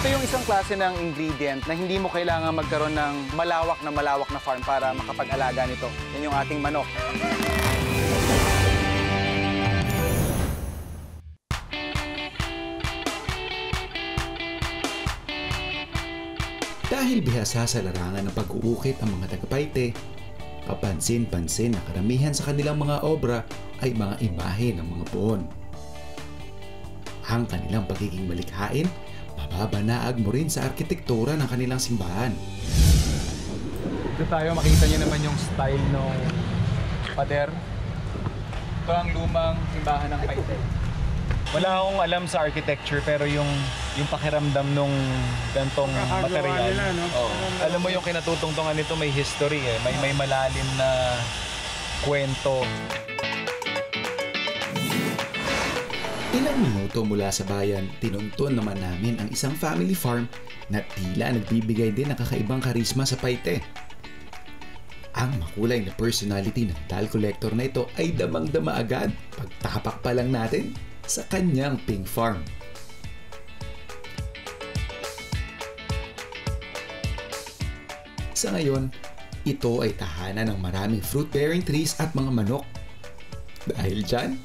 Ito yung isang klase ng ingredient na hindi mo kailangan magkaroon ng malawak na farm para makapag-alaga nito. Yan yung ating manok. Dahil bihasa sa larangan ng pag-uukit ang mga taga-Paite, kapansin-pansin na karamihan sa kanilang mga obra ay mga imahe ng mga puon. Ang kanilang pagiging malikhain, mababanaag mo rin sa arkitektura ng kanilang simbahan. Ito tayo, makita niyo naman yung style ng pader. Ito ang lumang simbahan ng Paite. Wala akong alam sa architecture pero yung pakiramdam nung gantong material. Nila, no? Alam mo yung kinatutungtungan nito may history eh. May malalim na kwento. Ilang minuto mula sa bayan, tinuntun naman namin ang isang family farm na tila nagbibigay din ng kakaibang karisma sa Paite. Ang makulay na personality ng tile collector na ito ay damang-dama agad pagtapak pa lang natin sa kanyang pink farm. Sa ngayon, ito ay tahanan ng maraming fruit-bearing trees at mga manok. Dahil dyan,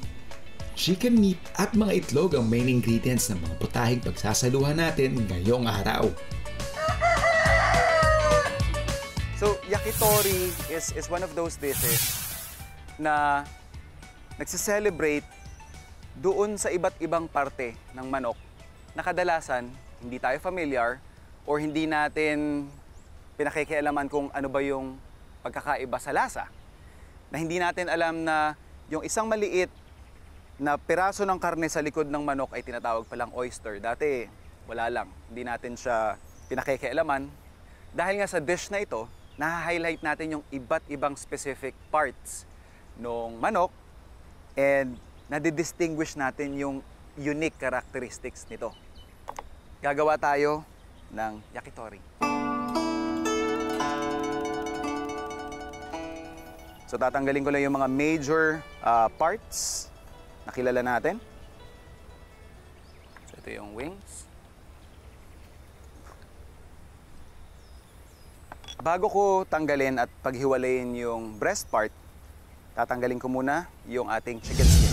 chicken meat at mga itlog ang main ingredients ng mga putahing pagsasaluhan natin ngayong araw. So, yakitori is one of those dishes na nagsiselebrate doon sa iba't ibang parte ng manok na kadalasan hindi tayo familiar or hindi natin pinakikialaman kung ano ba yung pagkakaiba sa lasa. Na hindi natin alam na yung isang maliit na piraso ng karne sa likod ng manok ay tinatawag palang oyster. Dati wala lang, hindi natin siya pinakikialaman. Dahil nga sa dish na ito, na-highlight natin yung iba't ibang specific parts ng manok and nadidistinguish natin yung unique characteristics nito. Gagawa tayo ng yakitori. So tatanggalin ko lang yung mga major parts na kilala natin. So ito yung wings. Bago ko tanggalin at paghiwalayin yung breast part, tatanggalin ko muna yung ating chicken skin.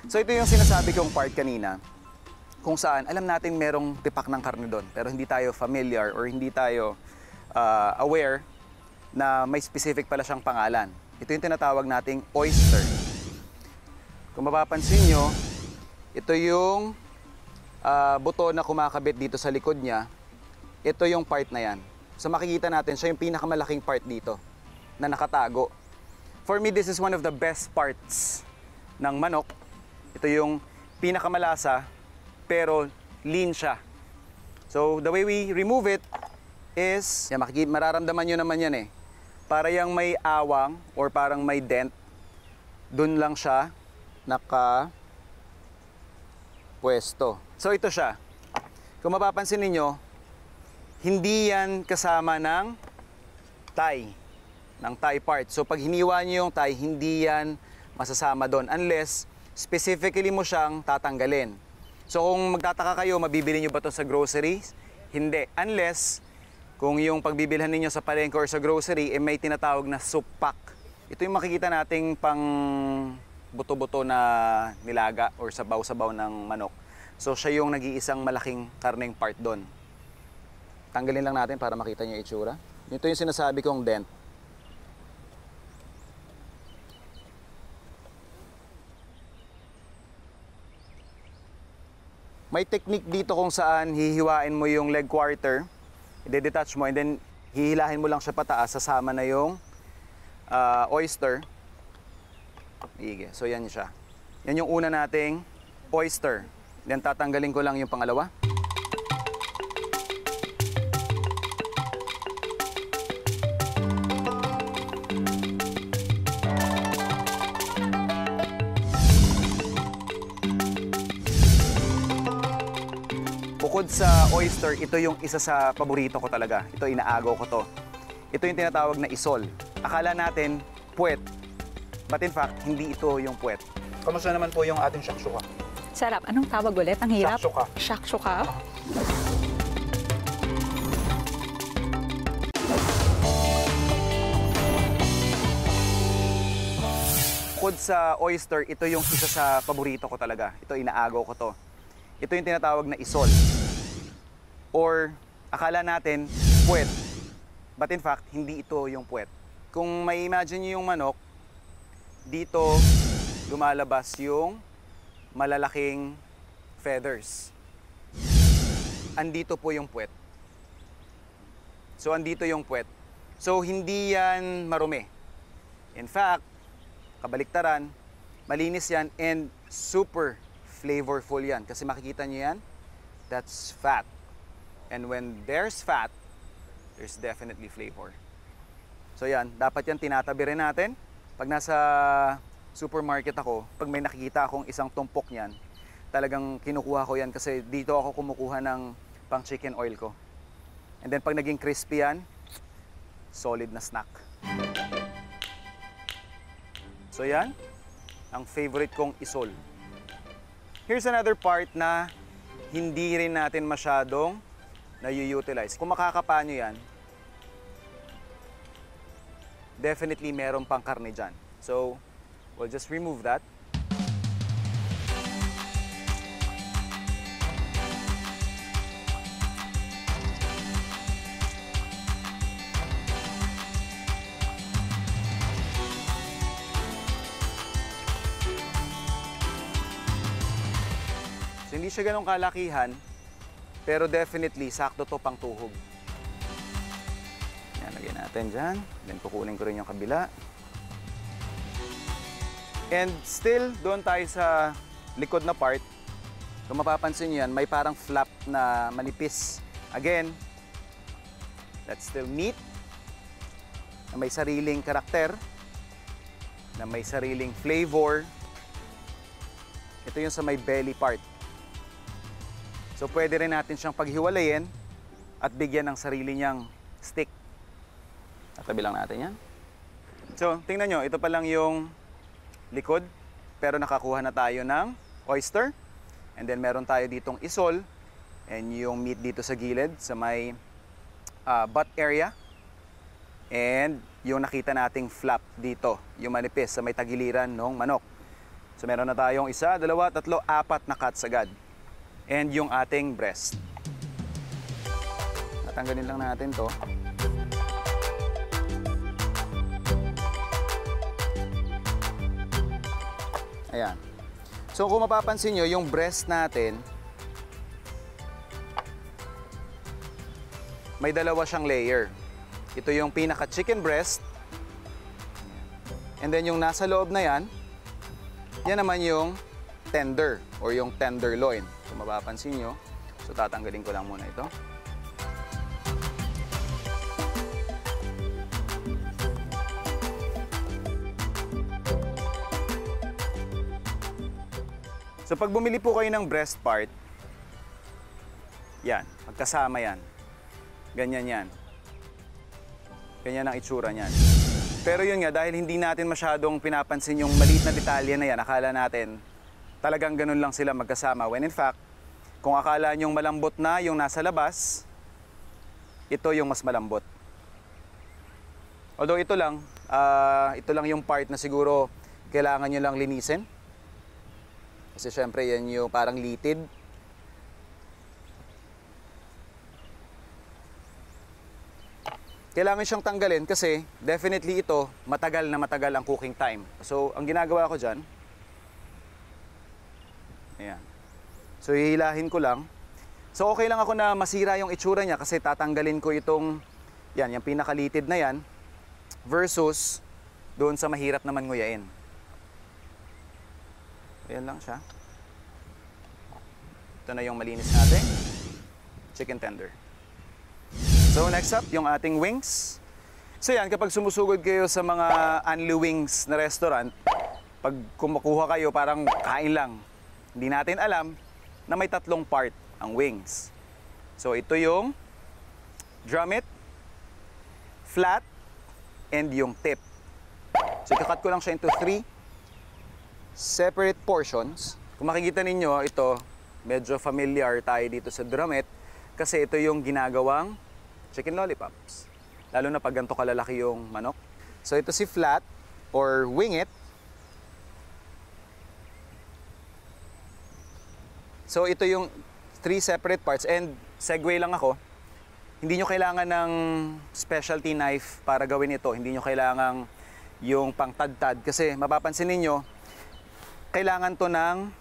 So ito yung sinasabi kong part kanina, kung saan alam natin merong tipak ng karne doon, pero hindi tayo familiar or hindi tayo aware na may specific pala siyang pangalan. Ito yung tinatawag nating oyster. Kung mapapansin nyo, ito yung buto na kumakabit dito sa likod niya. Ito yung part na yan. So makikita natin, siya yung pinakamalaking part dito na nakatago. For me, this is one of the best parts ng manok. Ito yung pinakamalasa, pero lean siya. So the way we remove it is, yan, mararamdaman nyo naman yan eh. Para yung may awang or parang may dent, dun lang siya nakapwesto. So ito siya. Kung mapapansin ninyo, hindi yan kasama ng thigh part. So pag hiniwa nyo yung thigh, hindi yan masasama doon unless specifically mo siyang tatanggalin. So kung magtataka kayo, mabibili nyo ba ito sa groceries? Hindi. Unless kung yung pagbibilhan ninyo sa palengke or sa grocery, may tinatawag na soup pack. Ito yung makikita nating pang buto-buto na nilaga or sabaw-sabaw ng manok. So siya yung nag-iisang malaking karneng part doon. Tanggalin lang natin para makita nyo yung itsura. Ito yung sinasabi kong dent. May technique dito kung saan hihiwain mo yung leg quarter, i-detach mo, and then hihilahin mo lang siya pataas, sasama na yung oyster. Sige, so yan siya. Yan yung una nating oyster. Then tatanggalin ko lang yung pangalawa. Bukod sa oyster, ito yung isa sa paborito ko talaga. Ito, inaagaw ko to. Ito yung tinatawag na isol. Akala natin, puwet. But in fact, hindi ito yung puwet. Kamusta naman po yung ating shakshuka? Sarap. Anong tawag ulit? Ang hirap? Shakshuka. Shakshuka. Bukod sa oyster, ito yung isa sa paborito ko talaga. Ito, inaagaw ko to. Ito yung tinatawag na isol. Or, akala natin, puwet. But in fact, hindi ito yung puwet. Kung may imagine nyo yung manok, dito lumalabas yung malalaking feathers. Andito po yung puwet. So, andito yung puwet. So, hindi yan marumi. In fact, kabaliktaran, malinis yan and super flavorful yan. Kasi makikita nyo yan, that's fat. And when there's fat, there's definitely flavor. So yan, dapat yan tinatabi rin natin. Pag nasa supermarket ako, pag may nakikita akong isang tumpok niyan, talagang kinukuha ko yan kasi dito ako kumukuha ng pang chicken oil ko. And then pag naging crispy yan, solid na snack. So yan, ang favorite kong isol. Here's another part na hindi rin natin masyadong na-utilize. Kung makakapa nyo yan, definitely meron pang karne dyan. So, we'll just remove that. So, hindi siya ganong kalakihan, pero definitely, sakto to pang tuhog. Yan, lagyan natin dyan. Then, kukunin ko rin yung kabila. And still, doon tayo sa likod na part. Kung mapapansin nyo yan, may parang flap na manipis. Again, that's still meat na may sariling karakter, na may sariling flavor. Ito yung sa may belly part. So, pwede rin natin siyang paghiwalayin at bigyan ng sarili niyang stick. Tatabi lang natin yan. So, tingnan nyo, ito pa lang yung likod, pero nakakuha na tayo ng oyster. And then, meron tayo ditong isol and yung meat dito sa gilid, sa may butt area. And yung nakita nating flap dito, yung manipis sa may tagiliran ng manok. So, meron na tayong 1, 2, 3, 4 na cuts agad. And yung ating breast. Tatanggalin lang natin to. Ayan. So kung mapapansin nyo, yung breast natin, may dalawa siyang layer. Ito yung pinaka chicken breast. And then yung nasa loob na yan, yan naman yung tender or yung tenderloin. Kung mapapansin nyo, so tatanggalin ko lang muna ito. So pag bumili po kayo ng breast part, yan, magkasama yan. Ganyan yan. Ganyan ang itsura niyan. Pero yun nga, dahil hindi natin masyadong pinapansin yung maliit na detalye na yan, akala natin talagang ganun lang sila magkasama. When in fact, kung akala nyong malambot na yung nasa labas, ito yung mas malambot. Although ito lang yung part na siguro kailangan nyo lang linisin. Kasi syempre yan yung parang litid. Kailangan siyang tanggalin kasi definitely ito matagal na matagal ang cooking time. So ang ginagawa ko dyan, ayan. So, hihilahin ko lang. So, okay lang ako na masira yung itsura niya kasi tatanggalin ko itong, yan, yung pinakalitid na yan versus doon sa mahirap naman nguyain. Ayan lang siya. Ito na yung malinis natin. Chicken tender. So, next up, yung ating wings. So, yan, kapag sumusugod kayo sa mga Unli Wings na restaurant, pag kumukuha kayo, parang kain lang. Hindi natin alam na may 3 part ang wings. So ito yung drummet, flat, and yung tip. So ikakat ko lang siya into 3 separate portions. Kung makikita ninyo, ito, medyo familiar tayo dito sa drumette kasi ito yung ginagawang chicken lollipops. Lalo na pag ganito kalalaki yung manok. So ito si flat or wing it. So ito yung 3 separate parts and segue lang ako. Hindi nyo kailangan ng specialty knife para gawin ito. Hindi nyo kailangan yung pangtadtad kasi mapapansin ninyo, kailangan to ng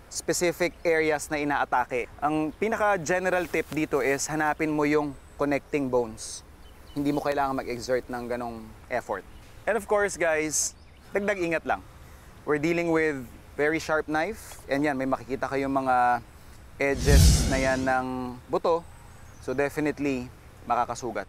specific areas na inaatake. Ang pinaka-general tip dito is hanapin mo yung connecting bones. Hindi mo kailangan mag-exert ng ganong effort. And of course, guys, dagdag ingat lang. We're dealing with very sharp knife. And yan, may makikita kayong mga edges na yan ng buto. So definitely, makakasugat.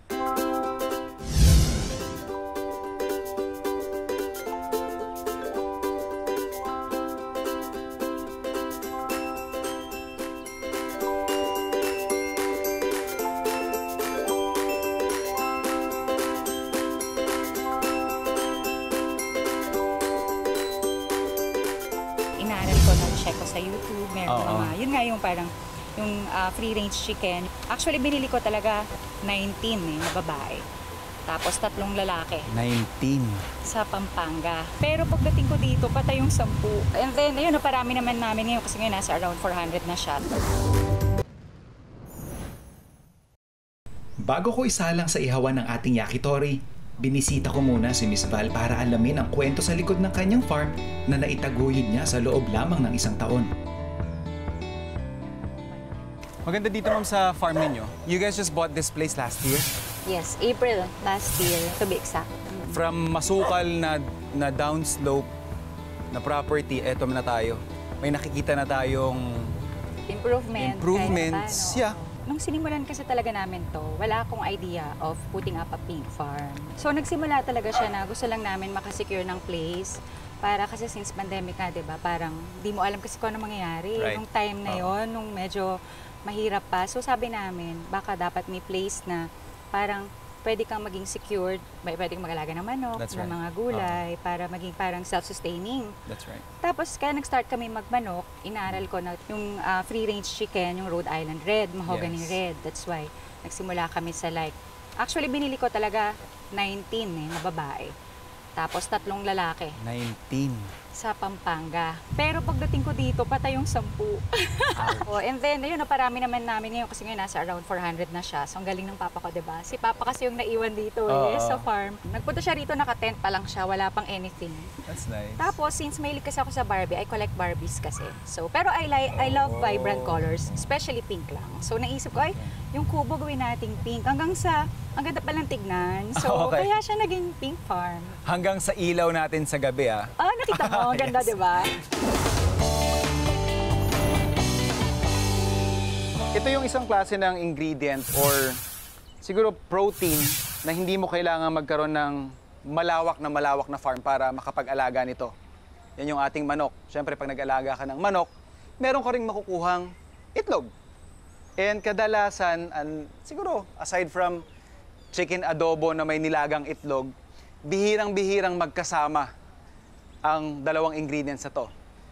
Inaaral ko, nag-check ko sa YouTube, meron mga, yun nga yung parang, yung free range chicken. Actually, binili ko talaga 19 na babae. Tapos 3 lalaki 19. sa Pampanga. Pero pagdating ko dito, patay yung 10. And then, ayun, naparami naman namin ngayon kasi ngayon nasa around 400 na siya. Bago ko isalang sa ihawan ng ating yakitori, binisita ko muna si Miss Val para alamin ang kwento sa likod ng kanyang farm na naitaguyod niya sa loob lamang ng 1 taon. Maganda dito, ma'am, sa farm ninyo. You guys just bought this place last year? Yes, April last year, to be exact. From masukal na downslope na property, eto na tayo. May nakikita na tayong improvements. Kahit Yeah. Nung sinimulan kasi talaga namin to, wala akong idea of putting up a pig farm. So nagsimula talaga siya na gusto lang namin makasecure ng place. Para kasi since pandemic na, diba, parang di mo alam kasi kung ano mangyayari. Right. Nung time na yon, nung medyo mahirap pa. So sabi namin, baka dapat may place na parang pwede kang maging secured, pwede kang mag-alaga ng manok, That's ng right. mga gulay, para maging parang self-sustaining. That's right. Tapos kaya nag-start kami magmanok, inaaral ko na yung free-range chicken, yung Rhode Island Red, Mahogany Yes. Red. That's why nagsimula kami sa actually binili ko talaga 19 na babae. Tapos 3 lalaki 19. sa Pampanga. Pero pagdating ko dito, patay yung 10. Oh, and then, ayun, naparami naman namin ngayon kasi ngayon nasa around 400 na siya. So, ang galing ng papa ko, diba? Si papa kasi yung naiwan dito sa farm. Nagpunta siya rito, naka-tent pa lang siya, wala pang anything. That's nice. Tapos, since mahilig kasi ako sa Barbie, I collect Barbies kasi. So, pero I love vibrant colors, especially pink lang. So, naisip ko, ay, yung kubo gawin nating pink. Hanggang sa, ang ganda palang tignan. So, Okay. kaya siya naging pink farm. Hanggang sa ilaw natin sa gabi, ah. Ah, nakita mo, ang ganda, Yes. diba? Ito yung isang klase ng ingredient or siguro protein na hindi mo kailangan magkaroon ng malawak na farm para makapag-alaga nito. Yan yung ating manok. Siyempre, pag nag-alaga ka ng manok, meron ka ring makukuhang itlog. And kadalasan, siguro, aside from chicken adobo na may nilagang itlog, bihirang-bihirang magkasama ang dalawang ingredients na to.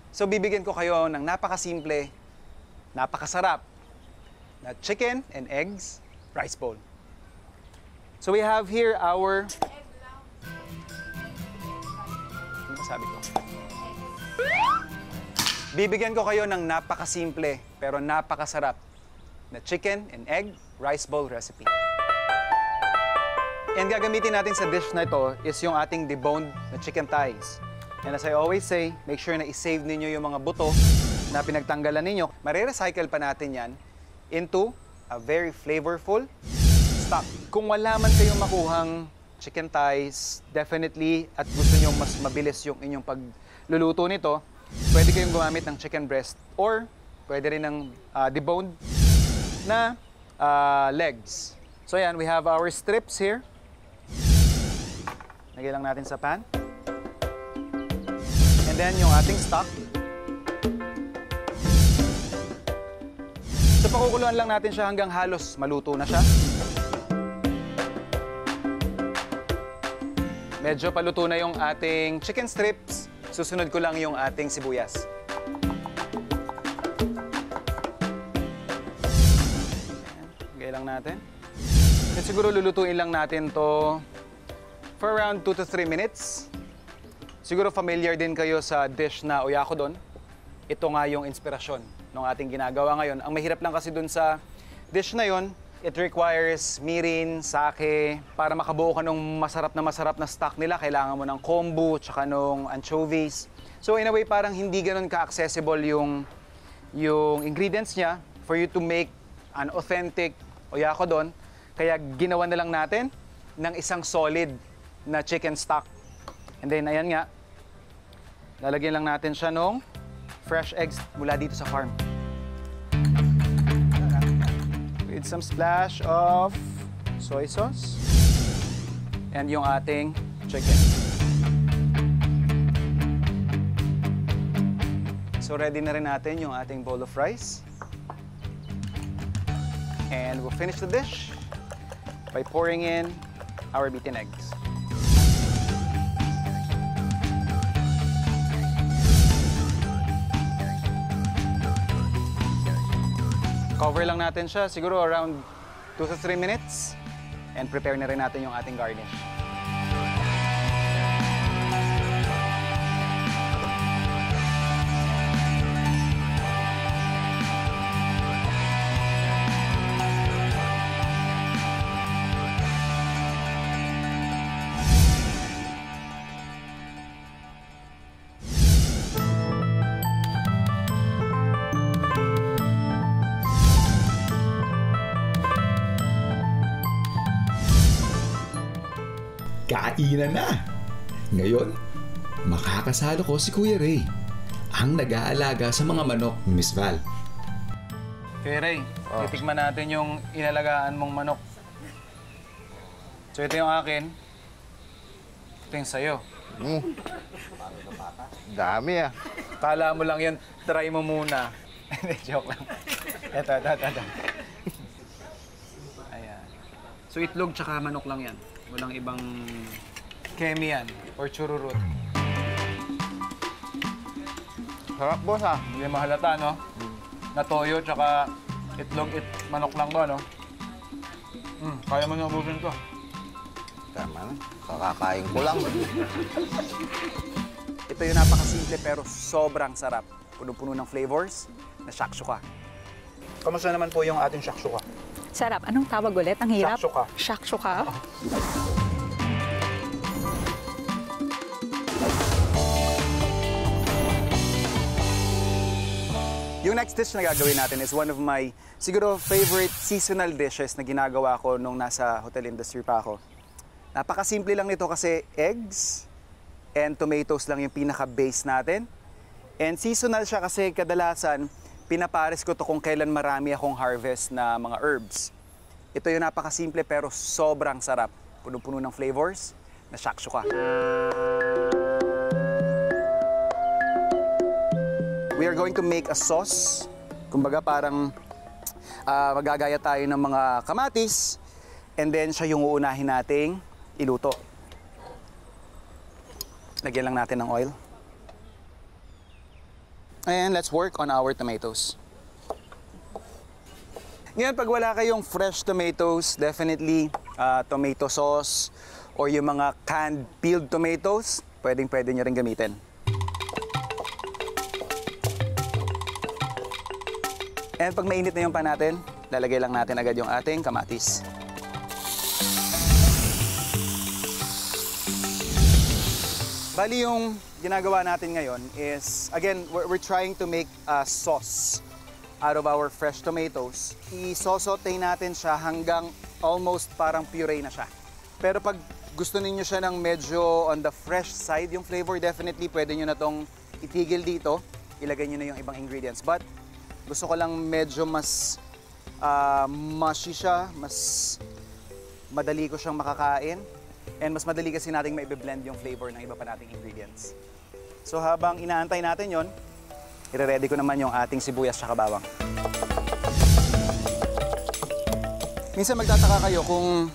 So, bibigyan ko kayo ng napakasimple, napakasarap na chicken and eggs rice bowl. So, we have here our... Ano ba sabi ko? Bibigyan ko kayo ng napakasimple pero napakasarap na chicken and egg rice bowl recipe. And gagamitin natin sa dish na ito is yung ating deboned na chicken thighs. And as I always say, make sure na i-save ninyo yung mga buto na pinagtanggalan ninyo. Mare-recycle pa natin yan into a very flavorful stock. Kung wala man kayong makuhang chicken thighs, definitely, at gusto nyo mas mabilis yung inyong pagluluto nito, pwede kayong gumamit ng chicken breast or pwede rin ng deboned na legs. So yan, we have our strips here. Lagay lang natin sa pan. And then yung ating stock. So pakukuluan lang natin siya hanggang halos maluto na siya. Medyo paluto na yung ating chicken strips. Susunod ko lang yung ating sibuyas. lang natin. At siguro lulutuin lang natin to for around 2 to 3 minutes. Siguro familiar din kayo sa dish na oyakodon. Ito nga yung inspirasyon ng ating ginagawa ngayon. Ang mahirap lang kasi dun sa dish na yon, it requires mirin, sake. Para makabuo ka ng masarap na stock nila, kailangan mo ng kombu, tsaka ng anchovies. So in a way, parang hindi ganun ka-accessible yung ingredients niya for you to make an authentic oyakodon. Kaya ginawa na lang natin ng isang solid na chicken stock. And then, ayan nga, lalagyan lang natin siya ng fresh eggs mula dito sa farm. With some splash of soy sauce and yung ating chicken. So ready na rin natin yung ating bowl of rice. And we'll finish the dish by pouring in our beaten eggs. Cover lang natin siya, siguro around 2 to 3 minutes. And prepare na rin natin yung ating garnish. Kainan na! Ngayon, makakasalo ko si Kuya Ray, ang nag-aalaga sa mga manok ni Miss Val. Kuya Ray, titikman natin yung inalagaan mong manok. So ito yung akin. Ito yung sa'yo. Dami ah. Kala mo lang yun, try mo muna. Hindi, joke lang. Ito. Ayan. So itlog tsaka manok lang yan. Walang ibang kemi yan or chururut. Sarap boss ah. Hindi mahalata, no? Na toyo tsaka itlog, manok lang to, no? Kaya mo nabusin to. Tama na. Kakakain ko lang. Ito yung napakasimple pero sobrang sarap. Puno-puno ng flavors na shakshuka. Kamusta naman po yung ating shakshuka? Sarap. Anong tawag ulit? Ang hirap. Shakshuka. Shakshuka. Yung next dish na gagawin natin is one of my siguro favorite seasonal dishes na ginagawa ko nung nasa hotel industry pa ako. Napakasimple lang nito kasi eggs and tomatoes lang yung pinaka-base natin. And seasonal siya kasi kadalasan pinapares ko to kung kailan marami akong harvest na mga herbs. Ito yung napakasimple pero sobrang sarap. Puno-puno ng flavors na shakshuka. We are going to make a sauce. Kumbaga parang magagaya tayo ng mga kamatis and then siya yung uunahin nating iluto. Lagyan lang natin ng oil. And let's work on our tomatoes. Ngayon, pag wala kayong fresh tomatoes, definitely tomato sauce or yung mga canned peeled tomatoes, pwede nyo rin gamitin. And pag mainit na yung pan natin, lalagay lang natin agad yung ating kamatis. Bali yung ginagawa natin ngayon is, again, we're trying to make a sauce out of our fresh tomatoes. I-sausaute natin siya hanggang almost parang puree na siya. Pero pag gusto niyo siya ng medyo on the fresh side yung flavor, definitely pwede nyo na tong itigil dito. Ilagay nyo na yung ibang ingredients. But gusto ko lang medyo mas mushy siya, mas madali ko siyang makakain. And mas madali kasi nating maibe-blend yung flavor ng iba pa nating ingredients. So habang inaantay natin yon, i-ready ko naman yung ating sibuyas at bawang. Minsan magtataka kayo kung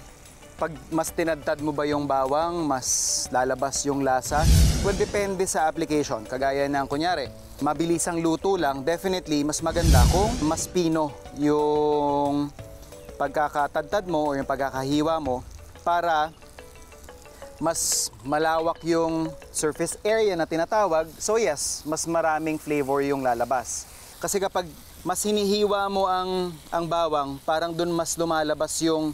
pag mas tinadtad mo ba yung bawang, mas lalabas yung lasa. Well, depende sa application. Kagaya ng kunyari, mabilisang luto lang, definitely mas maganda kung mas pino yung pagkakatadtad mo o yung pagkakahiwa mo para mas malawak yung surface area na tinatawag. So yes, mas maraming flavor yung lalabas. Kasi kapag mas hinihiwa mo ang bawang, parang dun mas lumalabas yung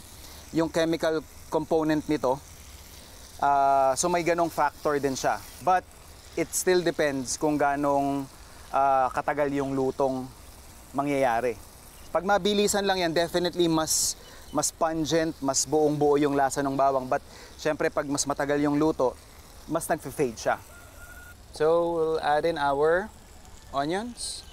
chemical component nito. So may ganong factor din siya. But it still depends kung ganong katagal yung lutong mangyayari. Pag mabilisan lang yan, definitely mas pungent, mas buong-buo yung lasa ng bawang. But syempre pag mas matagal yung luto, mas nagfe-fade siya. So we'll add in our onions.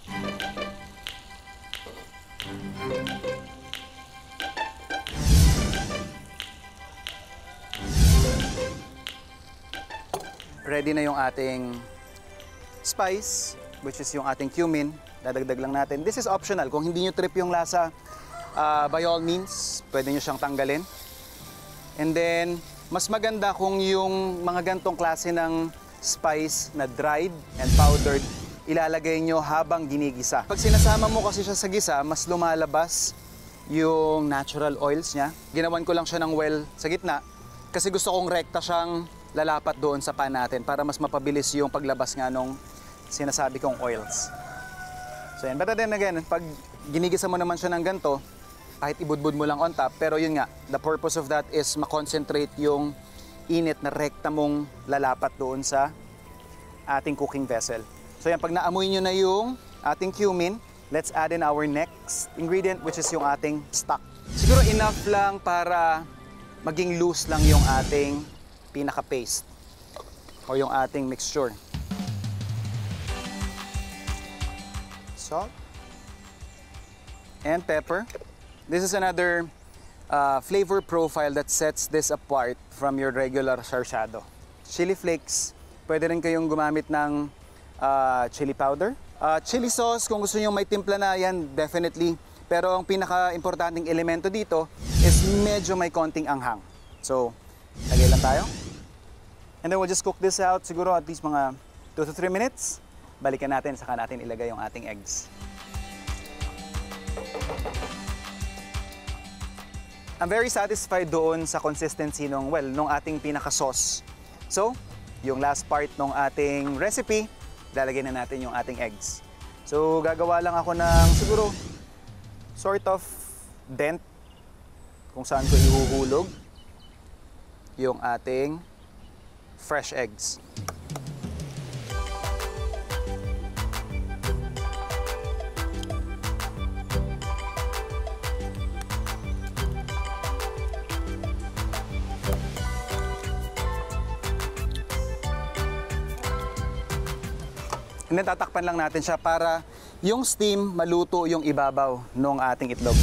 Ready na yung ating spice, which is yung ating cumin. Dadagdag lang natin. This is optional. Kung hindi nyo trip yung lasa, by all means, pwede nyo siyang tanggalin. And then, mas maganda kung yung mga gantong klase ng spice na dried and powdered, ilalagay nyo habang ginigisa. Pag sinasama mo kasi siya sa gisa, mas lumalabas yung natural oils niya. Ginawan ko lang siya ng well sa gitna kasi gusto kong rekta siyang lalapat doon sa pan natin para mas mapabilis yung paglabas nga nung sinasabi kong oils. So yan, but then again, pag ginigisa mo naman siya ng ganito, kahit ibudbud mo lang on top, pero yun nga, the purpose of that is makonsentrate yung init na rekta mong lalapat doon sa ating cooking vessel. So yan, pag naamoy nyo na yung ating cumin, let's add in our next ingredient, which is yung ating stock. Siguro enough lang para maging loose lang yung ating pinaka-paste o yung ating mixture. Salt and pepper. This is another flavor profile that sets this apart from your regular sarsyado. Chili flakes, pwede rin kayong gumamit ng chili powder. Chili sauce, kung gusto nyo may timpla na yan, definitely. Pero ang pinaka-importanting elemento dito is medyo may konting anghang. So, lagay lang tayo. And then we'll just cook this out siguro at least mga 2 to 3 minutes. Balikan natin, saka natin ilagay yung ating eggs. I'm very satisfied doon sa consistency nung ating pinaka-sauce. So, yung last part ng ating recipe, lalagyan na natin yung ating eggs. So, gagawa lang ako ng siguro sort of dent kung saan ko ihuhulog yung ating fresh eggs. And then tatakpan lang natin siya para yung steam maluto yung ibabaw ng ating itlog.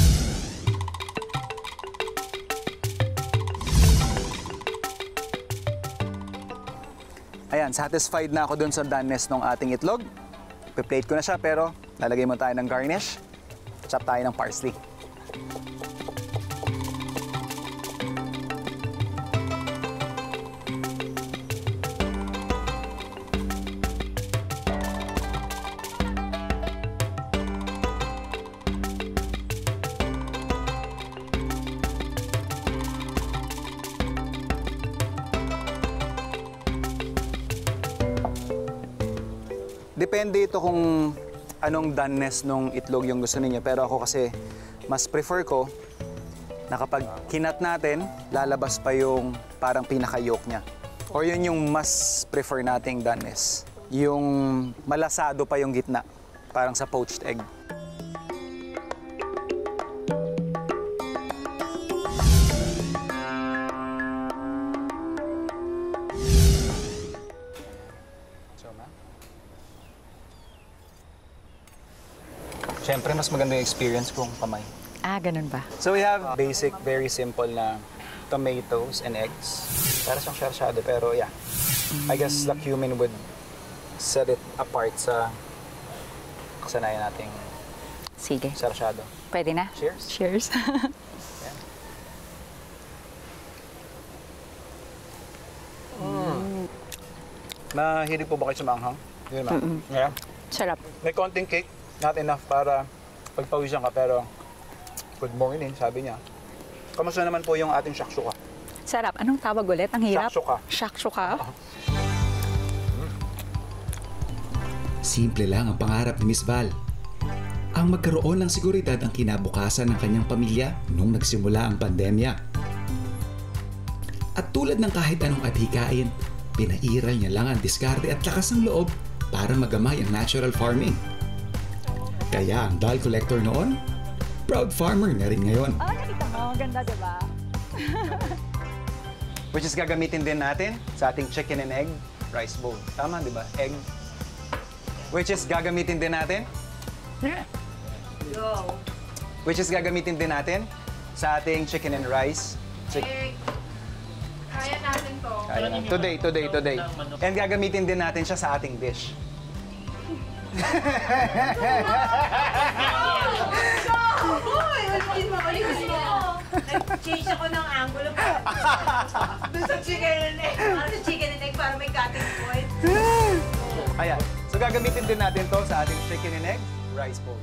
Ayan, satisfied na ako dun sa doneness ng ating itlog. Piplate ko na siya pero lalagay mo tayo ng garnish. Chop tayo ng parsley. Depende ito kung anong doneness ng itlog yung gusto niyo. Pero ako kasi mas prefer ko na kapag kinat natin, lalabas pa yung parang pinaka-yolk niya. Or yun yung mas prefer nating doneness. Yung malasado pa yung gitna, parang sa poached egg. Siyempre, mas maganda yung experience kung kamay. Ah, ganun ba? So we have basic, very simple na tomatoes and eggs. Para siyang sarsyado, pero yeah. I guess the cumin would set it apart sa kasanayan nating Sige. sarsyado. Pwede na? Cheers. Cheers. Mahilig po ba kayo sa maanghang? Yun, ma'am. Yeah. Sarap. May konting cake, not enough para pagpawisan ka, pero good morning, sabi niya. Kamusta naman po yung ating shakshuka? Sarap. Anong tawag ulit? Ang hirap. Shakshuka. Shakshuka. Simple lang ang pangarap ni Miss Val. Ang magkaroon ng seguridad ang kinabukasan ng kanyang pamilya nung nagsimula ang pandemya. At tulad ng kahit anong adhikain, pinairal niya lang ang diskarte at lakas ng loob para magamay ang natural farming. Kaya ang doll collector noon, proud farmer na rin ngayon. Oh, nakita mo. Ganda, di ba? Which is gagamitin din natin sa ating chicken and egg rice bowl. Tama, di ba? Egg. Which is gagamitin din natin. Which is gagamitin din natin sa ating chicken and rice. Kaya natin to. Kaya na. Today. And gagamitin din natin siya sa ating dish. Uy! Ulitin mo! Nag-change ako ng angulo doon sa chicken and egg. Sa chicken and egg para may cutting point. Ayan. So gagamitin din natin to sa ating chicken and egg rice bowl.